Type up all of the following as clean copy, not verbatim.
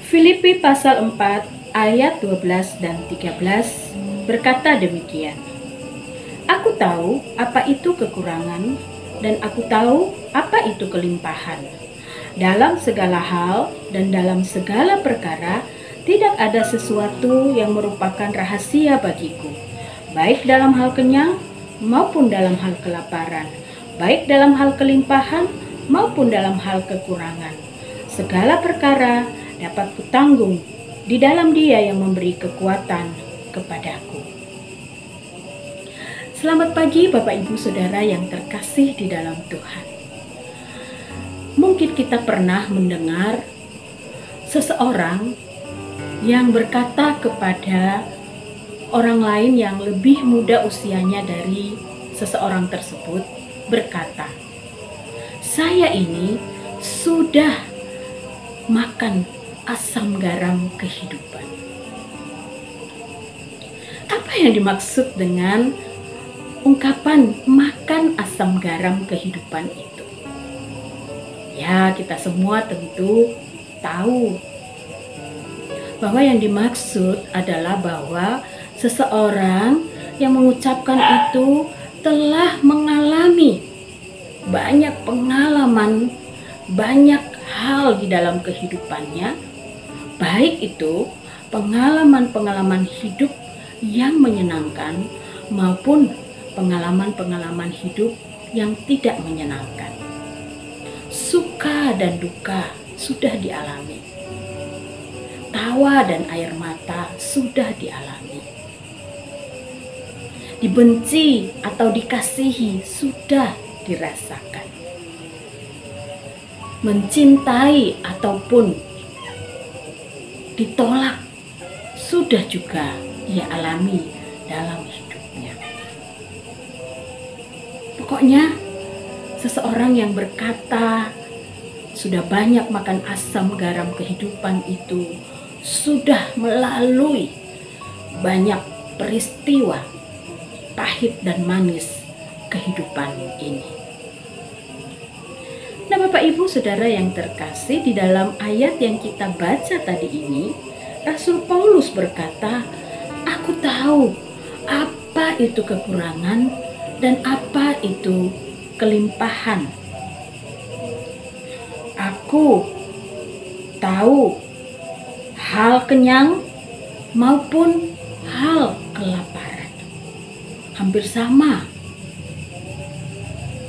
Filipi pasal 4 ayat 12 dan 13 berkata demikian. Aku tahu apa itu kekurangan dan aku tahu apa itu kelimpahan. Dalam segala hal dan dalam segala perkara tidak ada sesuatu yang merupakan rahasia bagiku, baik dalam hal kenyang maupun dalam hal kelaparan, baik dalam hal kelimpahan maupun dalam hal kekurangan. Segala perkara dapat kutanggung di dalam Dia yang memberi kekuatan kepadaku. Selamat pagi Bapak Ibu Saudara yang terkasih di dalam Tuhan. Mungkin kita pernah mendengar seseorang yang berkata kepada orang lain yang lebih muda usianya dari seseorang tersebut, berkata, "Saya ini sudah makan asam garam kehidupan." Apa yang dimaksud dengan ungkapan makan asam garam kehidupan itu? Ya, kita semua tentu tahu bahwa yang dimaksud adalah bahwa seseorang yang mengucapkan itu telah mengalami banyak pengalaman, banyak hal di dalam kehidupannya, baik itu pengalaman-pengalaman hidup yang menyenangkan maupun pengalaman-pengalaman hidup yang tidak menyenangkan. Suka dan duka sudah dialami. Tawa dan air mata sudah dialami. Dibenci atau dikasihi sudah dirasakan. Mencintai ataupun ditolak sudah juga ia alami dalam hidupnya. Pokoknya seseorang yang berkata sudah banyak makan asam garam kehidupan itu sudah melalui banyak peristiwa pahit dan manis kehidupan ini. Nah, Bapak Ibu Saudara yang terkasih, di dalam ayat yang kita baca tadi ini, Rasul Paulus berkata, "Aku tahu apa itu kekurangan dan apa itu kelimpahan. Aku tahu hal kenyang maupun hal kelaparan." Hampir sama.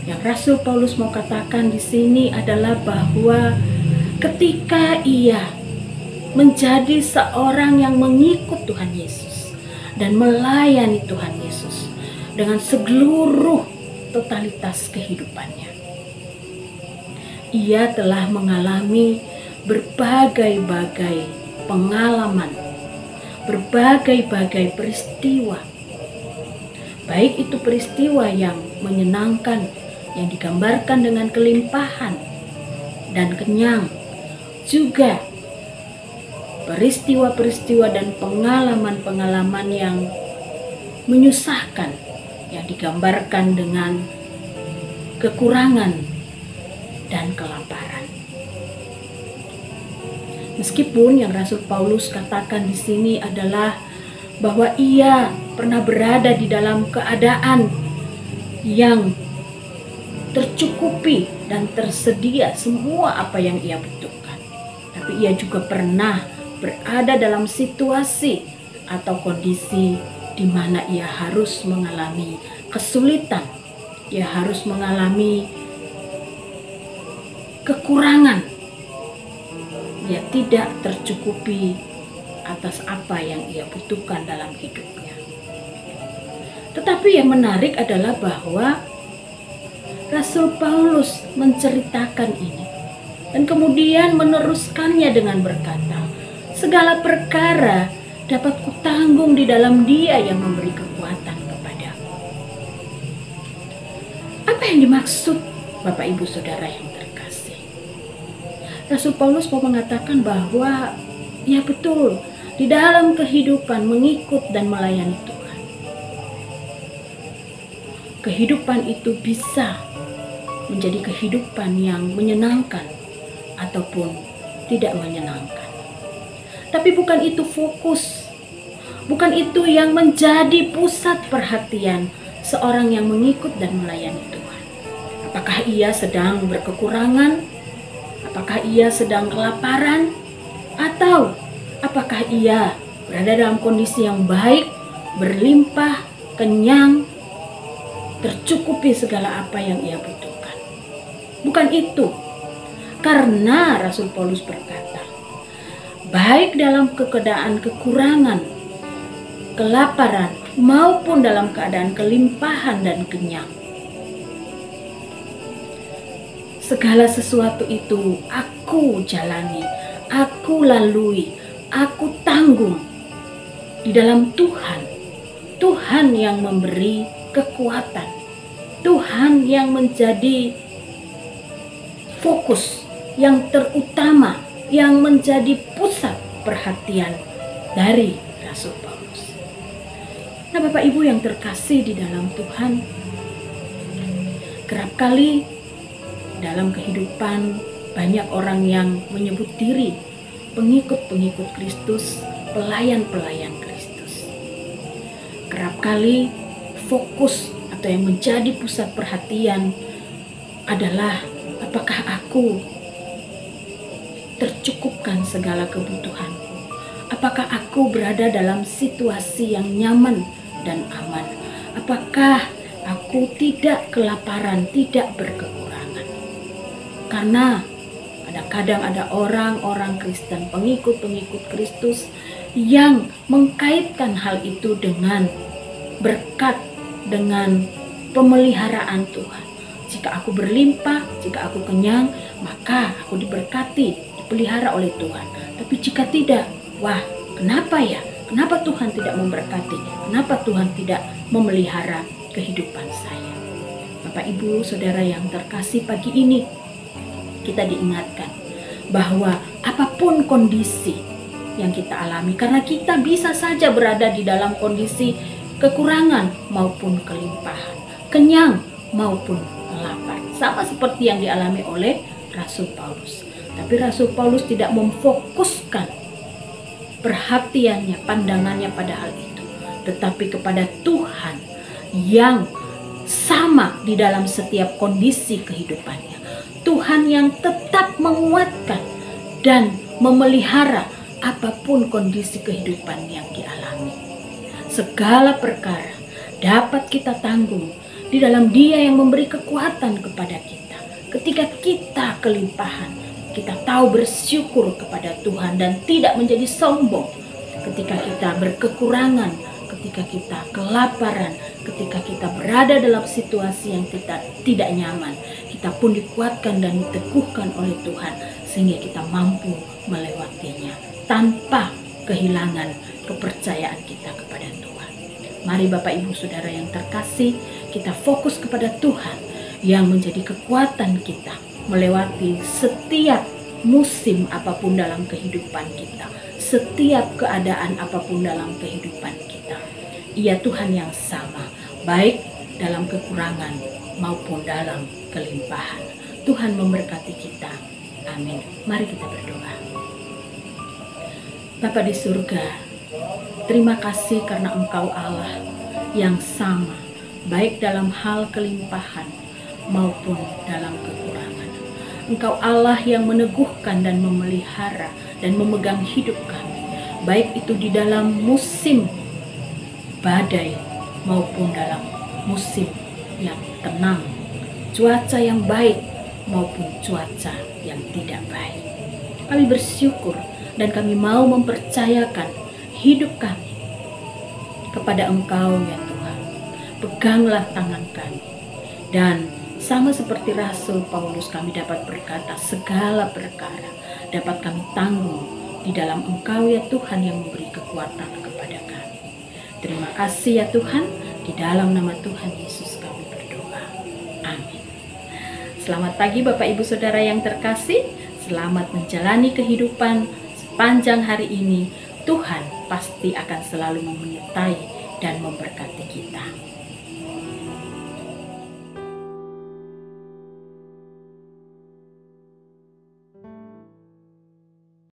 Yang Rasul Paulus mau katakan di sini adalah bahwa ketika ia menjadi seorang yang mengikut Tuhan Yesus dan melayani Tuhan Yesus dengan seluruh totalitas kehidupannya, ia telah mengalami berbagai-bagai pengalaman, berbagai-bagai peristiwa, baik itu peristiwa yang menyenangkan yang digambarkan dengan kelimpahan dan kenyang, juga peristiwa-peristiwa dan pengalaman-pengalaman yang menyusahkan yang digambarkan dengan kekurangan dan kelaparan. Meskipun yang Rasul Paulus katakan di sini adalah bahwa ia pernah berada di dalam keadaan yang tercukupi dan tersedia semua apa yang ia butuhkan, tapi ia juga pernah berada dalam situasi atau kondisi di mana ia harus mengalami kesulitan, ia harus mengalami kekurangan, ia tidak tercukupi atas apa yang ia butuhkan dalam hidupnya. Tetapi yang menarik adalah bahwa Rasul Paulus menceritakan ini dan kemudian meneruskannya dengan berkata, "Segala perkara dapat kutanggung di dalam Dia yang memberi kekuatan kepadaku." Apa yang dimaksud Bapak Ibu Saudara yang terkasih? Rasul Paulus mau mengatakan bahwa ya betul, di dalam kehidupan mengikut dan melayani Tuhan, kehidupan itu bisa menjadi kehidupan yang menyenangkan ataupun tidak menyenangkan. Tapi bukan itu fokus. Bukan itu yang menjadi pusat perhatian seorang yang mengikut dan melayani Tuhan. Apakah ia sedang berkekurangan? Apakah ia sedang kelaparan? Atau apakah ia berada dalam kondisi yang baik, berlimpah, kenyang, tercukupi segala apa yang ia butuhkan? Bukan itu. Karena Rasul Paulus berkata, baik dalam keadaan kekurangan, kelaparan, maupun dalam keadaan kelimpahan dan kenyang, segala sesuatu itu aku jalani, aku lalui, aku tanggung di dalam Tuhan. Tuhan yang memberi kekuatan, Tuhan yang menjadi fokus yang terutama, yang menjadi pusat perhatian dari Rasul Paulus. Nah, Bapak Ibu yang terkasih di dalam Tuhan, kerap kali dalam kehidupan banyak orang yang menyebut diri pengikut-pengikut Kristus, pelayan-pelayan Kristus. Kerap kali fokus atau yang menjadi pusat perhatian adalah apakah aku tercukupkan segala kebutuhanku? Apakah aku berada dalam situasi yang nyaman dan aman? Apakah aku tidak kelaparan, tidak berkekurangan? Karena kadang-kadang ada orang-orang Kristen, pengikut-pengikut Kristus yang mengkaitkan hal itu dengan berkat, dengan pemeliharaan Tuhan. Jika aku berlimpah, jika aku kenyang, maka aku diberkati, dipelihara oleh Tuhan. Tapi jika tidak, wah, kenapa ya? Kenapa Tuhan tidak memberkati? Kenapa Tuhan tidak memelihara kehidupan saya? Bapak, Ibu, Saudara yang terkasih, pagi ini kita diingatkan bahwa apapun kondisi yang kita alami, karena kita bisa saja berada di dalam kondisi kekurangan maupun kelimpahan, kenyang maupun lapar, sama seperti yang dialami oleh Rasul Paulus. Tapi Rasul Paulus tidak memfokuskan perhatiannya, pandangannya pada hal itu, tetapi kepada Tuhan yang sama di dalam setiap kondisi kehidupannya. Tuhan yang tetap menguatkan dan memelihara apapun kondisi kehidupan yang dialami. Segala perkara dapat kita tanggung di dalam Dia yang memberi kekuatan kepada kita. Ketika kita kelimpahan, kita tahu bersyukur kepada Tuhan dan tidak menjadi sombong. Ketika kita berkekurangan, ketika kita kelaparan, ketika kita berada dalam situasi yang tidak nyaman, kita pun dikuatkan dan diteguhkan oleh Tuhan sehingga kita mampu melewatinya tanpa kehilangan kepercayaan kita kepada Tuhan. Mari Bapak Ibu Saudara yang terkasih, kita fokus kepada Tuhan yang menjadi kekuatan kita melewati setiap musim apapun dalam kehidupan kita, setiap keadaan apapun dalam kehidupan kita. Ia Tuhan yang sama, baik dalam kekurangan maupun dalam kelimpahan. Tuhan memberkati kita. Amin. Mari kita berdoa. Bapa di surga, terima kasih karena Engkau Allah yang sama, baik dalam hal kelimpahan maupun dalam kekurangan. Engkau Allah yang meneguhkan dan memelihara dan memegang hidup kami, baik itu di dalam musim badai maupun dalam musim yang tenang, cuaca yang baik maupun cuaca yang tidak baik. Kami bersyukur dan kami mau mempercayakan hidup kami kepada Engkau ya Tuhan. Peganglah tangan kami, dan sama seperti Rasul Paulus kami dapat berkata segala perkara dapat kami tanggung di dalam Engkau ya Tuhan yang memberi kekuatan kepada kami. Terima kasih ya Tuhan, di dalam nama Tuhan Yesus kami berdoa. Amin. Selamat pagi Bapak Ibu Saudara yang terkasih, selamat menjalani kehidupan sepanjang hari ini. Tuhan pasti akan selalu menyertai dan memberkati kita.